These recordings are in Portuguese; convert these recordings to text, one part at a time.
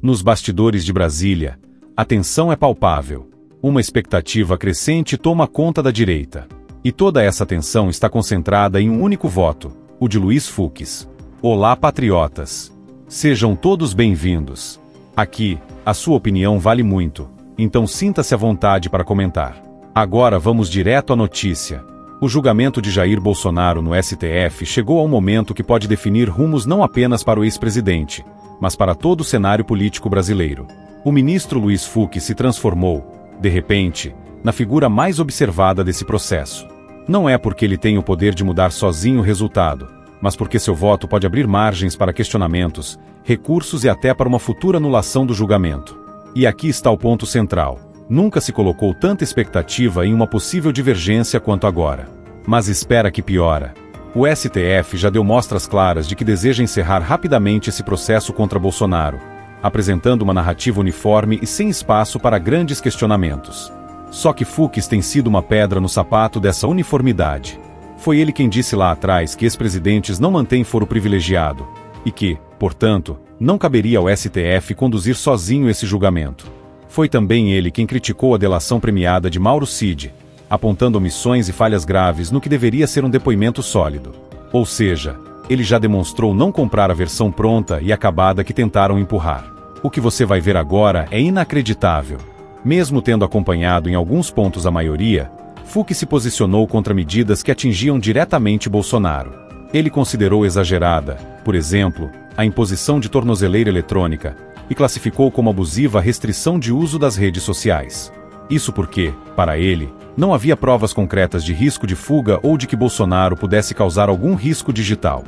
Nos bastidores de Brasília, a tensão é palpável. Uma expectativa crescente toma conta da direita. E toda essa tensão está concentrada em um único voto, o de Luiz Fux. Olá, patriotas! Sejam todos bem-vindos. Aqui, a sua opinião vale muito, então sinta-se à vontade para comentar. Agora vamos direto à notícia. O julgamento de Jair Bolsonaro no STF chegou a um momento que pode definir rumos não apenas para o ex-presidente, mas para todo o cenário político brasileiro. O ministro Luiz Fux se transformou, de repente, na figura mais observada desse processo. Não é porque ele tem o poder de mudar sozinho o resultado, mas porque seu voto pode abrir margens para questionamentos, recursos e até para uma futura anulação do julgamento. E aqui está o ponto central. Nunca se colocou tanta expectativa em uma possível divergência quanto agora. Mas espera que piora. O STF já deu mostras claras de que deseja encerrar rapidamente esse processo contra Bolsonaro, apresentando uma narrativa uniforme e sem espaço para grandes questionamentos. Só que Fux tem sido uma pedra no sapato dessa uniformidade. Foi ele quem disse lá atrás que ex-presidentes não mantêm foro privilegiado, e que, portanto, não caberia ao STF conduzir sozinho esse julgamento. Foi também ele quem criticou a delação premiada de Mauro Cid, apontando omissões e falhas graves no que deveria ser um depoimento sólido. Ou seja, ele já demonstrou não comprar a versão pronta e acabada que tentaram empurrar. O que você vai ver agora é inacreditável. Mesmo tendo acompanhado em alguns pontos a maioria, Fux se posicionou contra medidas que atingiam diretamente Bolsonaro. Ele considerou exagerada, por exemplo, a imposição de tornozeleira eletrônica, e classificou como abusiva a restrição de uso das redes sociais. Isso porque, para ele, não havia provas concretas de risco de fuga ou de que Bolsonaro pudesse causar algum risco digital.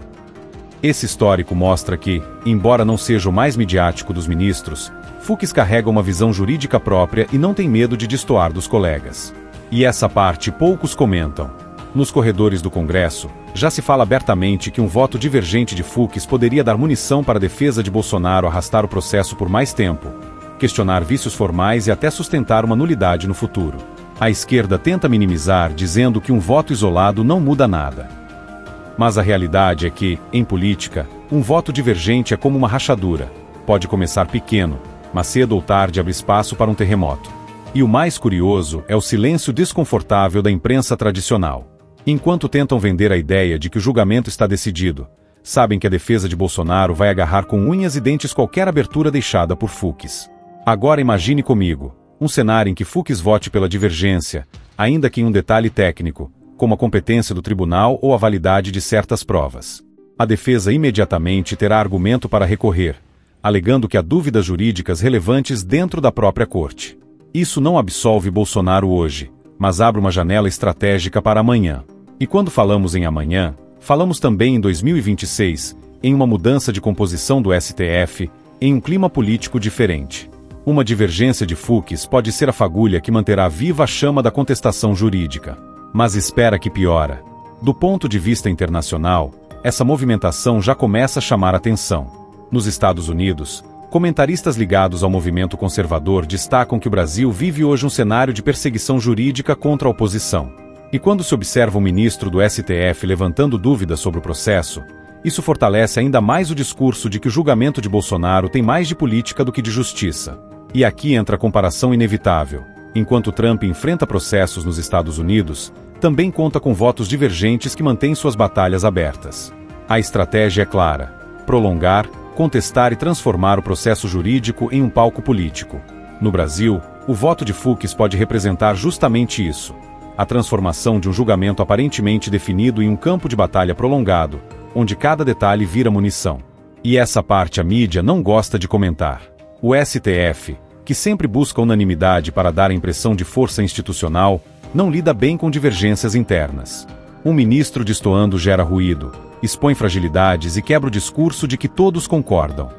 Esse histórico mostra que, embora não seja o mais midiático dos ministros, Fux carrega uma visão jurídica própria e não tem medo de destoar dos colegas. E essa parte poucos comentam. Nos corredores do Congresso, já se fala abertamente que um voto divergente de Fux poderia dar munição para a defesa de Bolsonaro arrastar o processo por mais tempo, questionar vícios formais e até sustentar uma nulidade no futuro. A esquerda tenta minimizar, dizendo que um voto isolado não muda nada. Mas a realidade é que, em política, um voto divergente é como uma rachadura. Pode começar pequeno, mas cedo ou tarde abre espaço para um terremoto. E o mais curioso é o silêncio desconfortável da imprensa tradicional. Enquanto tentam vender a ideia de que o julgamento está decidido, sabem que a defesa de Bolsonaro vai agarrar com unhas e dentes qualquer abertura deixada por Fux. Agora imagine comigo, um cenário em que Fux vote pela divergência, ainda que em um detalhe técnico, como a competência do tribunal ou a validade de certas provas. A defesa imediatamente terá argumento para recorrer, alegando que há dúvidas jurídicas relevantes dentro da própria corte. Isso não absolve Bolsonaro hoje, mas abre uma janela estratégica para amanhã. E quando falamos em amanhã, falamos também em 2026, em uma mudança de composição do STF, em um clima político diferente. Uma divergência de Fux pode ser a fagulha que manterá viva a chama da contestação jurídica. Mas espera que piora. Do ponto de vista internacional, essa movimentação já começa a chamar atenção. Nos Estados Unidos, comentaristas ligados ao movimento conservador destacam que o Brasil vive hoje um cenário de perseguição jurídica contra a oposição. E quando se observa um ministro do STF levantando dúvidas sobre o processo, isso fortalece ainda mais o discurso de que o julgamento de Bolsonaro tem mais de política do que de justiça. E aqui entra a comparação inevitável. Enquanto Trump enfrenta processos nos Estados Unidos, também conta com votos divergentes que mantêm suas batalhas abertas. A estratégia é clara: prolongar, contestar e transformar o processo jurídico em um palco político. No Brasil, o voto de Fux pode representar justamente isso: a transformação de um julgamento aparentemente definido em um campo de batalha prolongado, onde cada detalhe vira munição. E essa parte a mídia não gosta de comentar. O STF, que sempre busca unanimidade para dar a impressão de força institucional, não lida bem com divergências internas. Um ministro destoando gera ruído, expõe fragilidades e quebra o discurso de que todos concordam.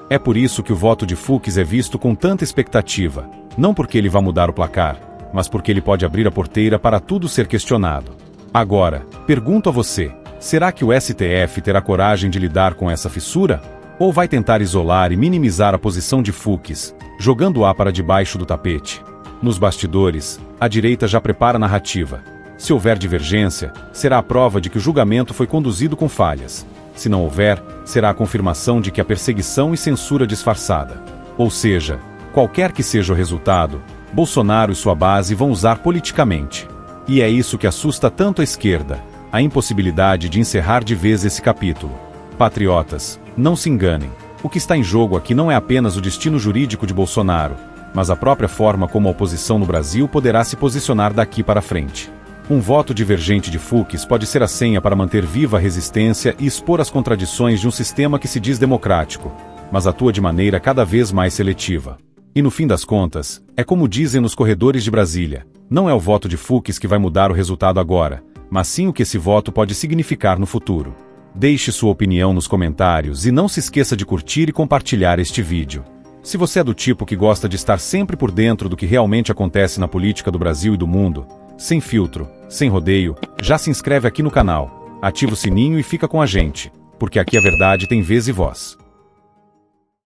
É por isso que o voto de Fux é visto com tanta expectativa, não porque ele vá mudar o placar, mas porque ele pode abrir a porteira para tudo ser questionado. Agora, pergunto a você, será que o STF terá coragem de lidar com essa fissura? Ou vai tentar isolar e minimizar a posição de Fux, jogando-a para debaixo do tapete? Nos bastidores, a direita já prepara a narrativa. Se houver divergência, será a prova de que o julgamento foi conduzido com falhas. Se não houver, será a confirmação de que há perseguição e censura disfarçada. Ou seja, qualquer que seja o resultado, Bolsonaro e sua base vão usar politicamente. E é isso que assusta tanto a esquerda, a impossibilidade de encerrar de vez esse capítulo. Patriotas, não se enganem. O que está em jogo aqui não é apenas o destino jurídico de Bolsonaro, mas a própria forma como a oposição no Brasil poderá se posicionar daqui para frente. Um voto divergente de Fux pode ser a senha para manter viva a resistência e expor as contradições de um sistema que se diz democrático, mas atua de maneira cada vez mais seletiva. E no fim das contas, é como dizem nos corredores de Brasília, não é o voto de Fux que vai mudar o resultado agora, mas sim o que esse voto pode significar no futuro. Deixe sua opinião nos comentários e não se esqueça de curtir e compartilhar este vídeo. Se você é do tipo que gosta de estar sempre por dentro do que realmente acontece na política do Brasil e do mundo, sem filtro, sem rodeio, já se inscreve aqui no canal, ativa o sininho e fica com a gente, porque aqui a verdade tem vez e voz.